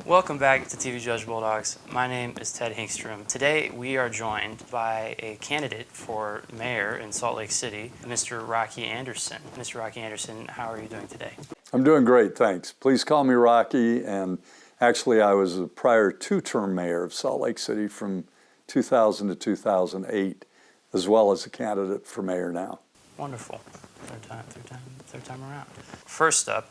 Welcome back to TV Judge Bulldogs. My name is Ted Hinkstrom. Today we are joined by a candidate for mayor in Salt Lake City, Mr. Rocky Anderson. Mr. Rocky Anderson, how are you doing today? I'm doing great, thanks. Please call me Rocky, and actually I was a prior two-term mayor of Salt Lake City from 2000 to 2008, as well as a candidate for mayor now. Wonderful. Third time around. First up,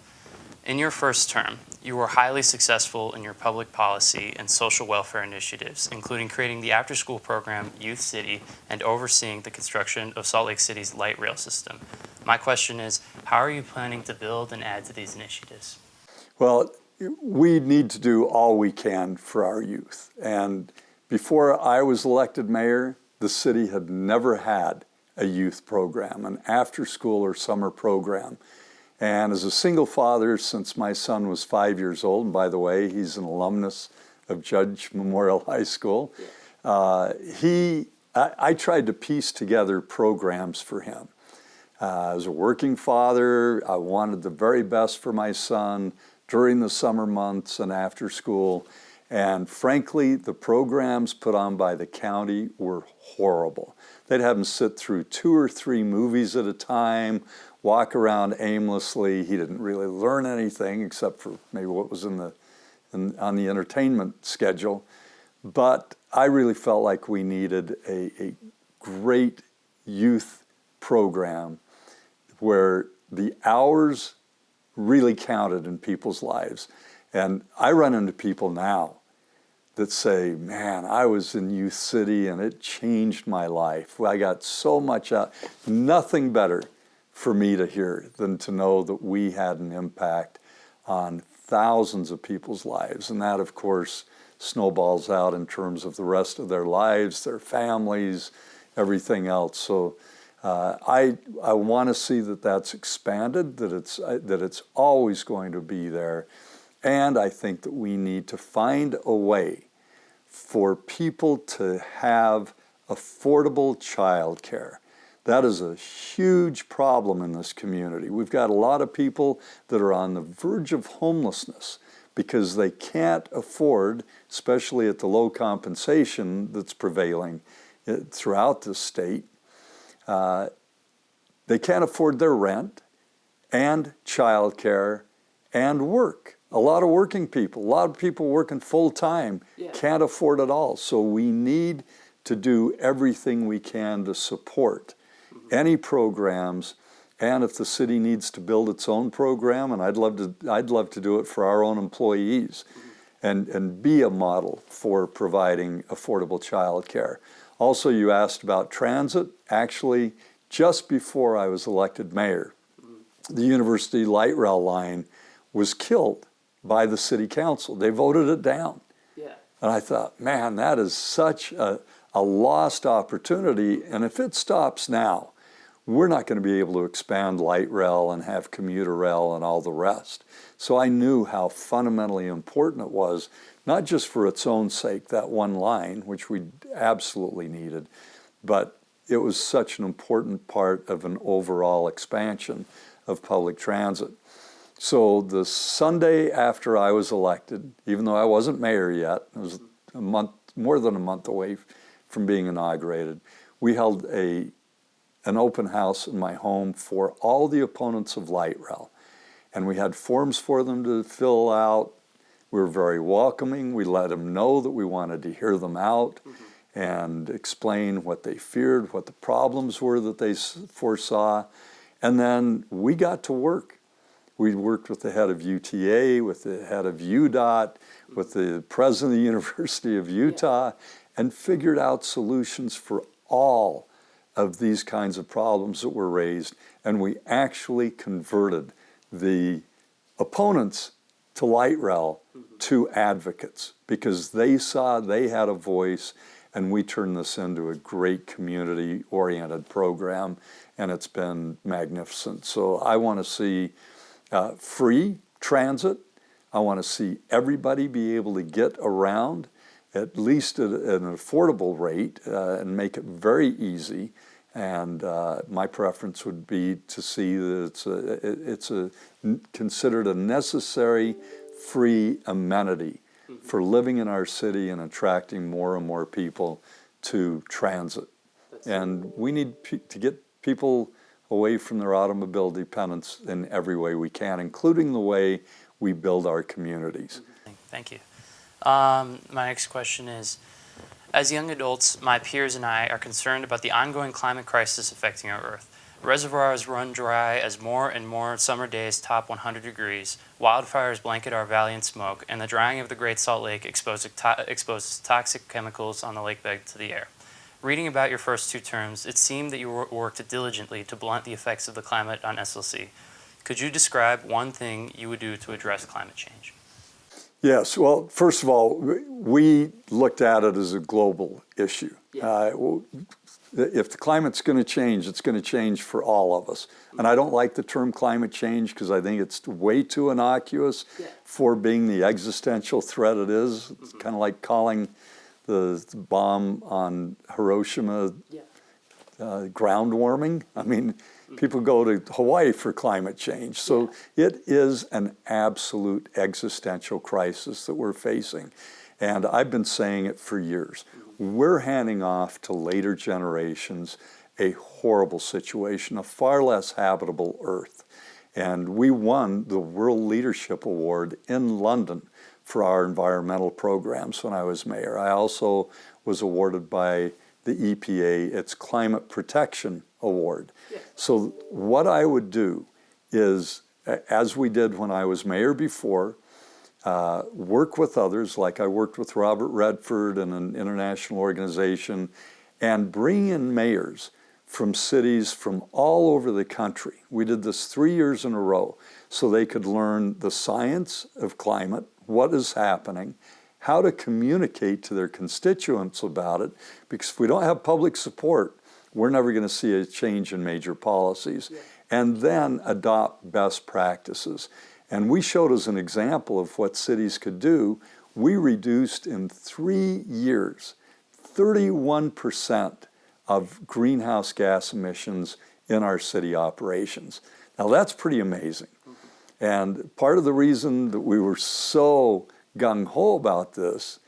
in your first term, you were highly successful in your public policy and social welfare initiatives, including creating the after-school program Youth City and overseeing the construction of Salt Lake City's light rail system. My question is, how are you planning to build and add to these initiatives? Well, we need to do all we can for our youth. And before I was elected mayor, the city had never had a youth program, an after-school or summer program. And as a single father since my son was 5 years old, and by the way, he's an alumnus of Judge Memorial High School, I tried to piece together programs for him. As a working father, I wanted the very best for my son during the summer months and after school. And frankly, the programs put on by the county were horrible. They'd have him sit through 2 or 3 movies at a time, walk around aimlessly. He didn't really learn anything except for maybe what was on the entertainment schedule. But I really felt like we needed a great youth program where the hours really counted in people's lives. And I run into people now that say, man, I was in Youth City and it changed my life. I got so much out. Nothing better for me to hear than to know that we had an impact on thousands of people's lives. And that, of course, snowballs out in terms of the rest of their lives, their families, everything else. So I want to see that that's expanded, that it's always going to be there. And I think that we need to find a way for people to have affordable childcare. That is a huge problem in this community. We've got a lot of people that are on the verge of homelessness because they can't afford, especially at the low compensation that's prevailing throughout the state, they can't afford their rent and childcare and work. A lot of working people, a lot of people working full-time can't afford it all. So we need to do everything we can to support any programs, and if the city needs to build its own program, and I'd love to do it for our own employees, and be a model for providing affordable child care. Also, you asked about transit. Actually, just before I was elected mayor, the University Light Rail line was killed by the city council. They voted it down. Yeah. And I thought, man, that is such a lost opportunity, and if it stops now, we're not going to be able to expand light rail and have commuter rail and all the rest. So I knew how fundamentally important it was, not just for its own sake, that one line, which we absolutely needed, but it was such an important part of an overall expansion of public transit. So the Sunday after I was elected, even though I wasn't mayor yet, it was more than a month away from being inaugurated, we held an open house in my home for all the opponents of light rail. And we had forms for them to fill out. We were very welcoming. We let them know that we wanted to hear them out and explain what they feared, what the problems were that they foresaw. And then we got to work. We worked with the head of UTA, with the head of UDOT, with the president of the University of Utah, and figured out solutions for all of these kinds of problems that were raised. And we actually converted the opponents to light rail to advocates because they saw they had a voice, and we turned this into a great community-oriented program, and it's been magnificent. So I want to see free transit. I want to see everybody be able to get around at least at an affordable rate and make it very easy. And my preference would be to see that it's considered a necessary free amenity for living in our city and attracting more and more people to transit. And we need to get people away from their automobile dependence in every way we can, including the way we build our communities. Thank you. My next question is, as young adults, my peers and I are concerned about the ongoing climate crisis affecting our Earth. Reservoirs run dry as more and more summer days top 100 degrees, wildfires blanket our valley in smoke, and the drying of the Great Salt Lake exposes toxic chemicals on the lakebed to the air. Reading about your first 2 terms, it seemed that you worked diligently to blunt the effects of the climate on SLC. Could you describe one thing you would do to address climate change? Yes, well, first of all, we looked at it as a global issue. If the climate's going to change, it's going to change for all of us. And I don't like the term climate change because I think it's way too innocuous for being the existential threat it is. It's kind of like calling the bomb on Hiroshima ground warming. I mean, people go to Hawaii for climate change. So it is an absolute existential crisis that we're facing. And I've been saying it for years. We're handing off to later generations a horrible situation, a far less habitable Earth. And we won the World Leadership Award in London for our environmental programs when I was mayor. I also was awarded by the EPA its Climate Protection Award. So what I would do is, as we did when I was mayor before, work with others, like I worked with Robert Redford and an international organization, and bring in mayors from cities from all over the country. We did this 3 years in a row so they could learn the science of climate, what is happening, how to communicate to their constituents about it, because if we don't have public support, we're never going to see a change in major policies, and then adopt best practices. And we showed as an example of what cities could do, we reduced in 3 years 31% of greenhouse gas emissions in our city operations. Now that's pretty amazing. And part of the reason that we were so gung-ho about this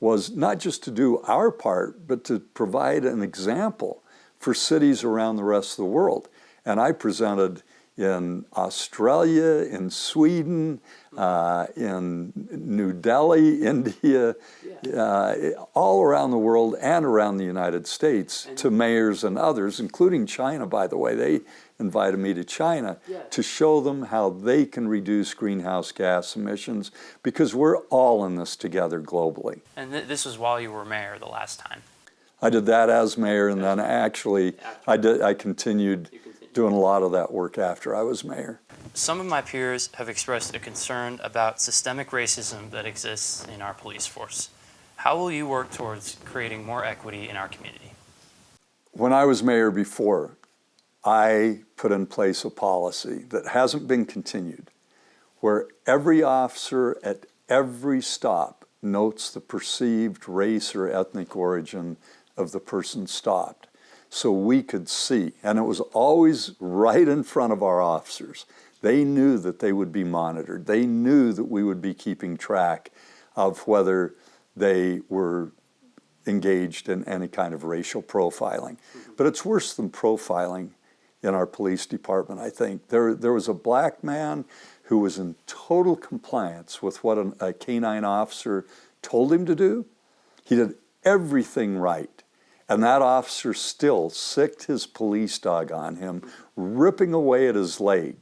was not just to do our part, but to provide an example for cities around the rest of the world. And I presented in Australia, in Sweden, in New Delhi, India, all around the world and around the United States to mayors and others, including China, by the way. They invited me to China to show them how they can reduce greenhouse gas emissions, because we're all in this together globally. And this was while you were mayor the last time. I did that as mayor, and then actually I continued doing a lot of that work after I was mayor. Some of my peers have expressed a concern about systemic racism that exists in our police force. How will you work towards creating more equity in our community? When I was mayor before, I put in place a policy that hasn't been continued, where every officer at every stop notes the perceived race or ethnic origin of the person stopped, so we could see. And it was always right in front of our officers. They knew that they would be monitored. They knew that we would be keeping track of whether they were engaged in any kind of racial profiling. But it's worse than profiling in our police department, I think. There was a black man who was in total compliance with what a canine officer told him to do. He did everything right. And that officer still sicked his police dog on him, ripping away at his leg.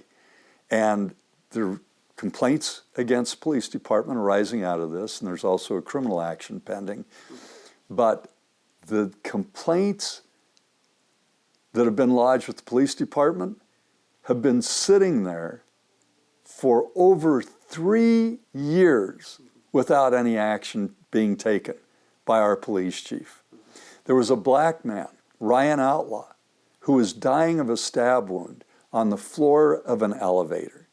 And there are complaints against the police department arising out of this, and there's also a criminal action pending. But the complaints that have been lodged with the police department have been sitting there for over 3 years without any action being taken by our police chief. There was a black man, Ryan Outlaw, who was dying of a stab wound on the floor of an elevator.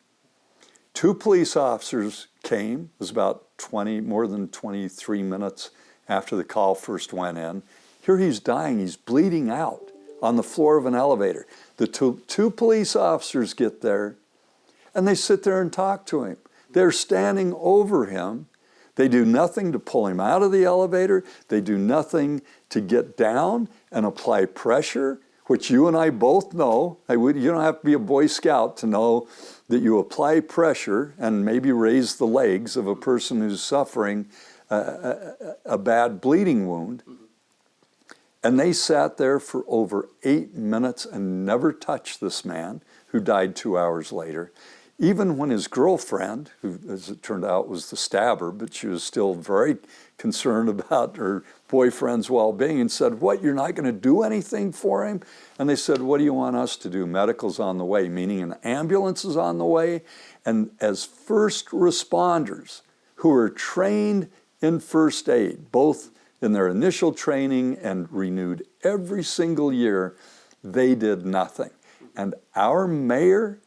2 police officers came. It was about more than 23 minutes after the call first went in. Here he's dying, he's bleeding out on the floor of an elevator. The two police officers get there and they sit there and talk to him. They're standing over him. They do nothing to pull him out of the elevator. They do nothing to get down and apply pressure, which you and I both know. You don't have to be a Boy Scout to know that you apply pressure and maybe raise the legs of a person who's suffering a bad bleeding wound. And they sat there for over 8 minutes and never touched this man who died 2 hours later. Even when his girlfriend, who as it turned out was the stabber, but she was still very concerned about her boyfriend's well-being and said, "What, you're not going to do anything for him?" And they said, "What do you want us to do? Medical's on the way," meaning an ambulance is on the way. And as first responders who are trained in first aid, both in their initial training and renewed every single year, they did nothing. And our mayor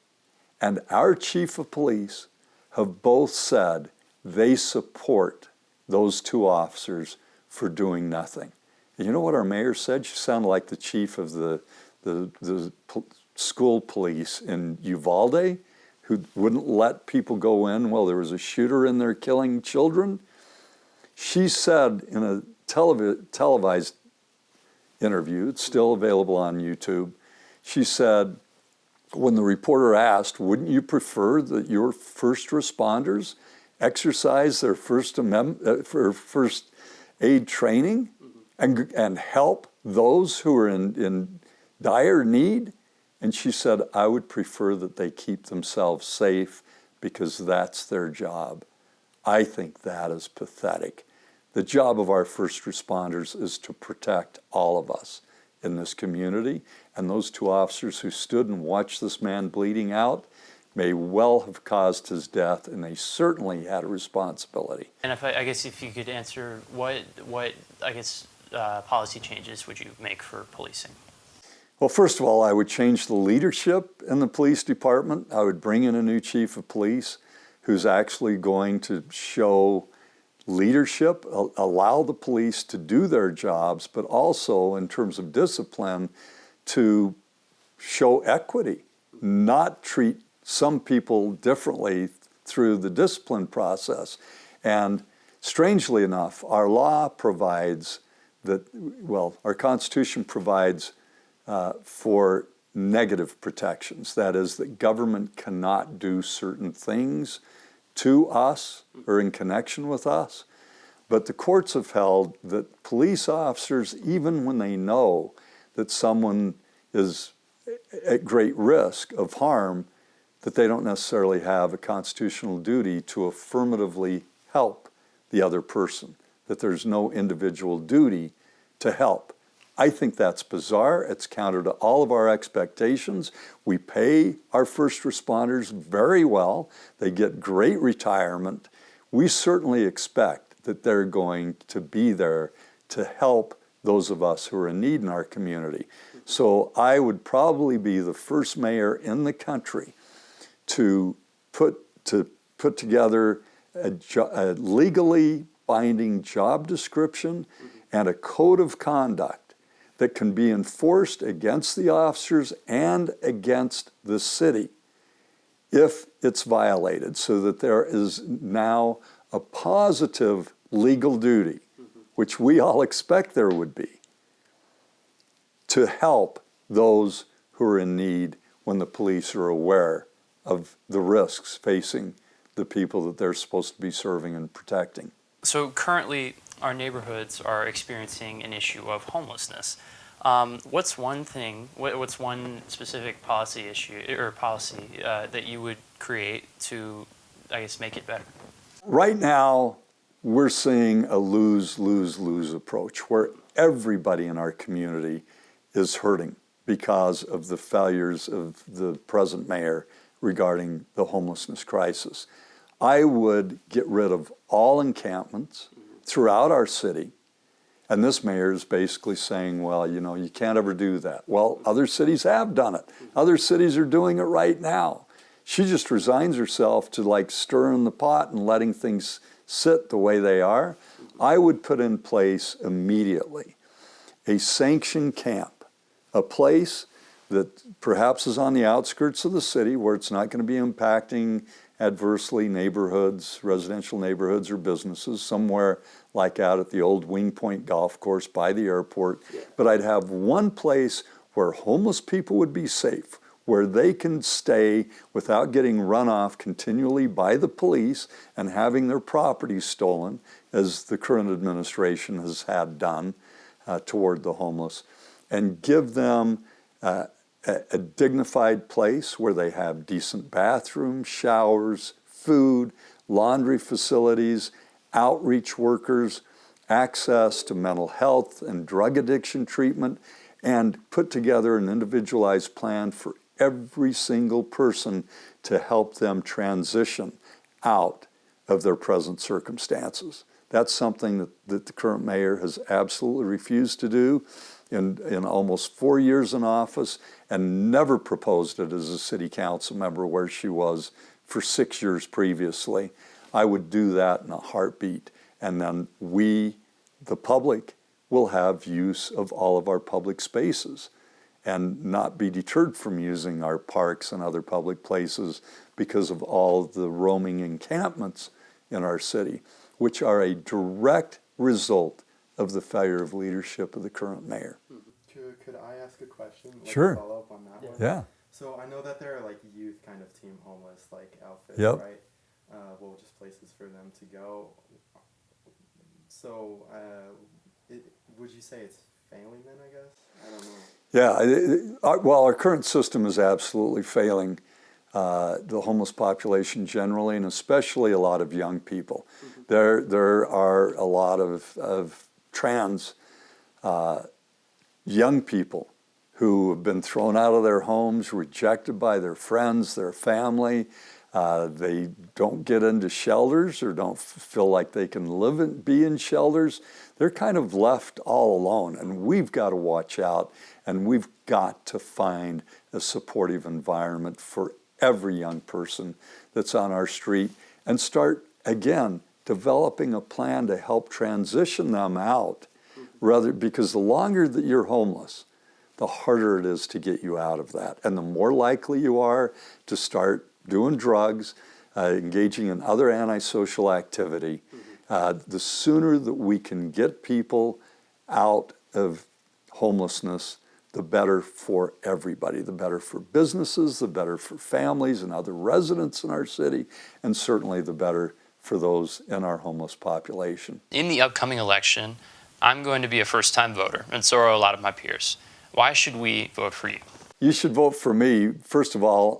and our chief of police have both said they support those two officers for doing nothing. And you know what our mayor said? She sounded like the chief of the school police in Uvalde, who wouldn't let people go in while there was a shooter in there killing children. She said in a televised interview, it's still available on YouTube, she said, when the reporter asked, "Wouldn't you prefer that your first responders exercise their first aid training and help those who are in dire need?" And she said, "I would prefer that they keep themselves safe because that's their job." I think that is pathetic. The job of our first responders is to protect all of us in this community, and those two officers who stood and watched this man bleeding out may well have caused his death, and they certainly had a responsibility. And I guess if you could answer, what policy changes would you make for policing? Well, first of all, I would change the leadership in the police department. I would bring in a new chief of police who's actually going to show leadership, allow the police to do their jobs, but also in terms of discipline to show equity, not treat some people differently through the discipline process. And strangely enough, our law provides that, well, our Constitution provides for negative protections. That is, that government cannot do certain things to us or in connection with us. But the courts have held that police officers, even when they know that someone is at great risk of harm, that they don't necessarily have a constitutional duty to affirmatively help the other person, that there's no individual duty to help. I think that's bizarre. It's counter to all of our expectations. We pay our first responders very well. They get great retirement. We certainly expect that they're going to be there to help those of us who are in need in our community. So I would probably be the first mayor in the country to put together a legally binding job description and a code of conduct that can be enforced against the officers and against the city if it's violated, so that there is now a positive legal duty, which we all expect there would be, to help those who are in need when the police are aware of the risks facing the people that they're supposed to be serving and protecting. So currently, our neighborhoods are experiencing an issue of homelessness. What's one specific policy issue or policy that you would create to, I guess, make it better? Right now, we're seeing a lose-lose-lose approach where everybody in our community is hurting because of the failures of the present mayor regarding the homelessness crisis. I would get rid of all encampments throughout our city. And this mayor is basically saying, well, you know, you can't ever do that. Well, other cities have done it. Other cities are doing it right now. She just resigns herself to like stirring the pot and letting things sit the way they are. I would put in place immediately a sanctioned camp, a place that perhaps is on the outskirts of the city where it's not going to be impacting adversely neighborhoods, residential neighborhoods or businesses, somewhere like out at the old Wing Point Golf Course by the airport. Yeah. But I'd have one place where homeless people would be safe, where they can stay without getting run off continually by the police and having their property stolen, as the current administration has had done toward the homeless, and give them a dignified place where they have decent bathrooms, showers, food, laundry facilities, outreach workers, access to mental health and drug addiction treatment, and put together an individualized plan for every single person to help them transition out of their present circumstances. That's something that the current mayor has absolutely refused to do in almost 4 years in office, and never proposed it as a city council member where she was for 6 years previously. I would do that in a heartbeat, and then we, the public, will have use of all of our public spaces and not be deterred from using our parks and other public places because of all the roaming encampments in our city, which are a direct result of the failure of leadership of the current mayor. Could I ask a question? Sure. Follow up on that one? Yeah. So I know that there are like youth kind of team homeless like outfits, Yep. right? Well, just places for them to go. So would you say it's failing then, I guess? I don't know. Yeah, well, our current system is absolutely failing the homeless population generally, and especially a lot of young people. There are a lot of trans young people who have been thrown out of their homes, rejected by their friends, their family. They don't get into shelters or don't feel like they can live and be in shelters. They're kind of left all alone, and we've got to watch out, and we've got to find a supportive environment for every young person that's on our street and start, again, developing a plan to help transition them out, because the longer that you're homeless, the harder it is to get you out of that. And the more likely you are to start doing drugs, engaging in other antisocial activity, the sooner that we can get people out of homelessness, the better for everybody, the better for businesses, the better for families and other residents in our city, and certainly the better for those in our homeless population. In the upcoming election, I'm going to be a first-time voter, and so are a lot of my peers. Why should we vote for you? You should vote for me. First of all,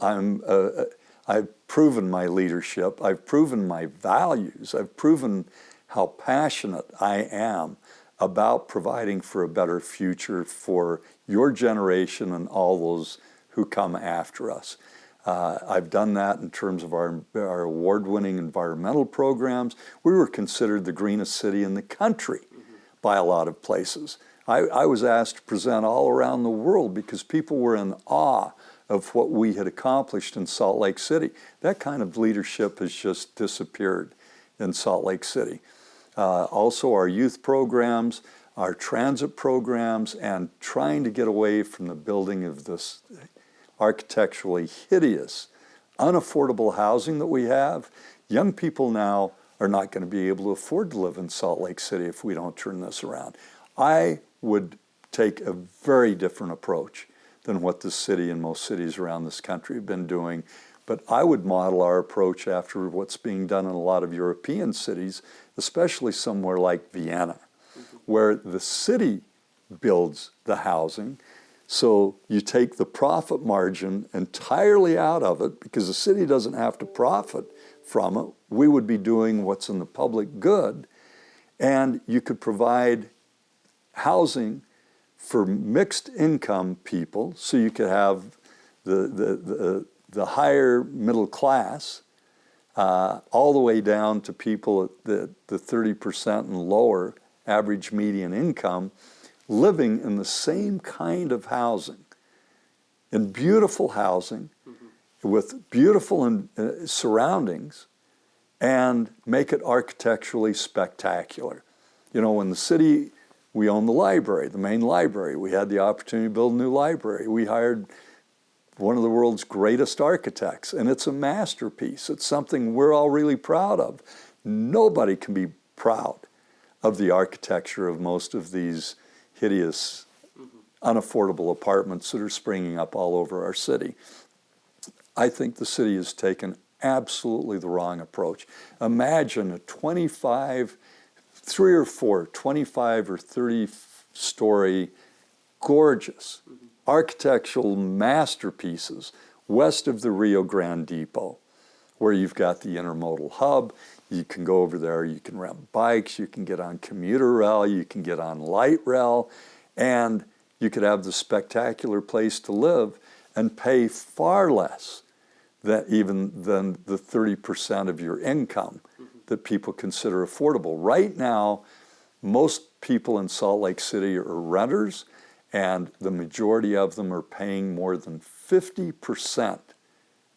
I've proven my leadership. I've proven my values. I've proven how passionate I am about providing for a better future for your generation and all those who come after us. I've done that in terms of our award-winning environmental programs. We were considered the greenest city in the country by a lot of places. I was asked to present all around the world because people were in awe of what we had accomplished in Salt Lake City. That kind of leadership has just disappeared in Salt Lake City. Also our youth programs, our transit programs, and trying to get away from the building of this architecturally hideous, unaffordable housing that we have. Young people now are not going to be able to afford to live in Salt Lake City if we don't turn this around. I would take a very different approach than what this city and most cities around this country have been doing. But I would model our approach after what's being done in a lot of European cities, especially somewhere like Vienna, where the city builds the housing. So you take the profit margin entirely out of it because the city doesn't have to profit from it. We would be doing what's in the public good, and you could provide housing for mixed income people, so you could have the higher middle class all the way down to people at the 30% and lower average median income living in the same kind of housing, in beautiful housing with beautiful surroundings, and make it architecturally spectacular. You know, in the city, we own the library, the main library. We had the opportunity to build a new library. We hired one of the world's greatest architects, and it's a masterpiece. It's something we're all really proud of. Nobody can be proud of the architecture of most of these hideous, unaffordable apartments that are springing up all over our city. I think the city has taken absolutely the wrong approach. Imagine a 25 or 30-story, gorgeous architectural masterpieces west of the Rio Grande Depot, where you've got the intermodal hub. You can go over there, you can rent bikes, you can get on commuter rail, you can get on light rail, and you could have the spectacular place to live and pay far less than the 30% of your income that people consider affordable. Right now, most people in Salt Lake City are renters, and the majority of them are paying more than 50%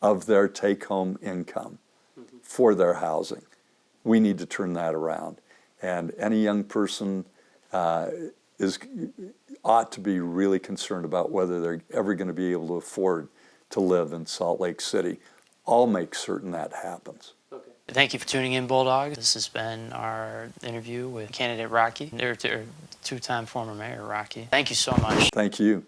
of their take-home income for their housing. We need to turn that around. And any young person ought to be really concerned about whether they're ever going to be able to afford to live in Salt Lake City. I'll make certain that happens. Okay. Thank you for tuning in, Bulldog. This has been our interview with candidate Rocky, or two-time former mayor Rocky. Thank you so much. Thank you.